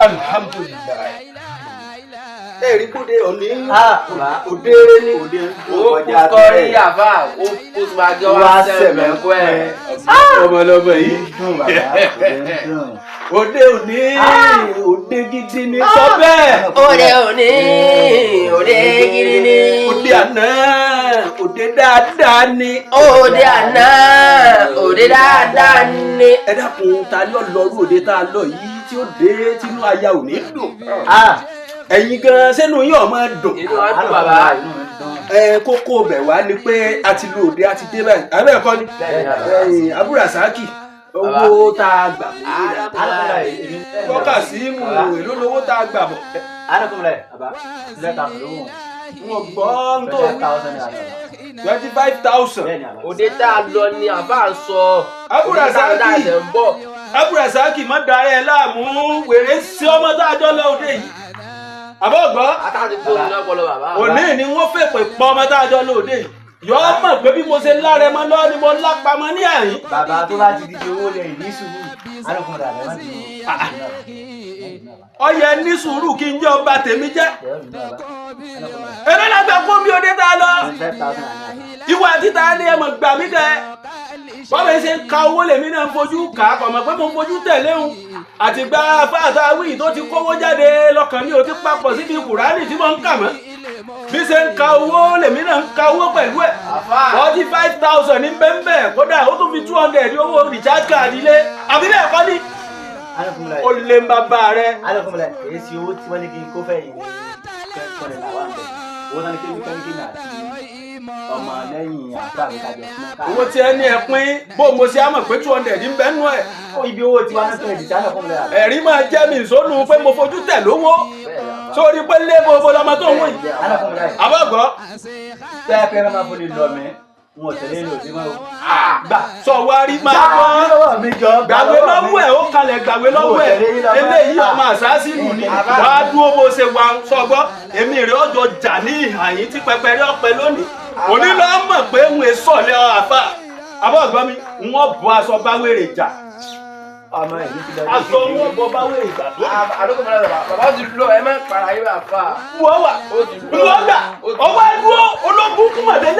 alhamdulillah eri kode oni ode ni o kọrí àfà o ma jọ wá sẹmẹ kọ ẹ ọmọlọmọ yìí òde òní òde gidi ni sọ bẹ́ẹ̀. òde òní òde gidi ni. òde àná òde dáadáa ni. òde àná òde dáadáa ni. ẹ dákun ta ló lọrú òde tá a lọ yìí tí ó dé tínú aya ò ní dùn. ẹ̀yin gan sẹ́nu yín ọ̀ máa dùn. inú wa dùn bàbá. kókó bẹ̀ wá ni pé a ti lo òde a ti dé báyìí àbẹ́ ẹ̀kọ́ ni. Abúrásàkì owó tá a gbà tọ́ka sí mu èló lówó tá a gbà bọ̀. wọ́n gbọ́ ń tó 25,000. òde tá a lọ ni àbá ń sọ. Abúrásàkì má da ẹ láàmú wèrè sí ọmọ tá a jọ lọ òde yìí. àbọ̀ gbọ́ òní ni wọ́n fẹ́ pè pọ́ ọmọ tá a jọ lọ òde yìí. yọ mọ̀ pé bí mo ṣe lára ẹmọ lọ́wọ́ ni mo lápamọ́ ní àyín. bàbá tó bá ti di owó lẹ ìní sùúrù alùpùpù rẹ má ti ọyẹ ní sùúrù kí n jẹ ọba tèmi jẹ. ẹlẹ́lẹ́gbẹ̀ fún mi òde tá a lọ. ìwà títa ni ẹ mọ̀ gbà mí kẹ́. bọ́lá ṣe ń ka owó lèmi náà ń fojú kà á kọ̀ mọ̀ pé mo ń fojú tẹ̀lé òun. àtìgbà fáàtà wíì tó ti kówó jáde lọ́kàn mi ò ti papọ̀ síbi kùránì tí mo ń kà mọ́. bí ṣe ń ka owó lèmi náà ń ka owó pẹ̀lú ẹ̀. 45,000 ní bẹ́ẹ̀ kódà ó tún fi 200 owó recharge card ilé àbí bẹ́ẹ̀ kọ́ ni. ó lé ń bàbá rẹ. alùpùpù èyí sí owó tí wọ́n ní kí n kó fẹ́ yìí ní kẹ́kọ̀ọ́ làwọn àgbẹ̀ owó náà ní kí n àti ọmọ lẹ́yìn àgbà mi kájọ fún ká. owó tí ẹ ní ẹ pín bó mo ṣe á mọ̀ pé 200 ń bẹ́ nú ẹ̀. ibi owó tí wọ́n náà tó lè dìtà náà fún mi. ẹ̀rí máa jẹ́ mi ìsónú pé mo fojú tẹ̀ lówó sórí pé lé gbogbo lọmọ tó ń wò yìí. àbọ̀gbọ́. tẹ́ ẹ pé ẹ máa fọlẹ̀ lọ mí wọn ò tẹ̀lé lò sí mọ́ o. gbà sọ wá rí máa gbọ́ gbàgbé lọ́wọ́ ẹ̀ ó kalẹ̀ gbàgbé lọ́wọ́ ẹ̀ eléyìí ọmọ àṣàṣìlù ni wàá dúró bó ṣe wà sọgbọ́ èmi rẹ̀ ọjọ́ jà ní ìhàyín tí pẹpẹ rí ọpẹ lónìí òní lọ́ mọ̀ pé ń wé sọ̀lẹ̀ àfà àbọ̀gbọ́ mi wọ́n bọ́ aṣọ báwèrè jà aṣọ wọn bọ́ báwèrè jà tó. àdókò mọ́lá bàbá ti lọ ẹ má para yín àfà. wọ́n wà wọ́n gbà ọwọ́ ẹ̀dúró ológun kúmọ̀dé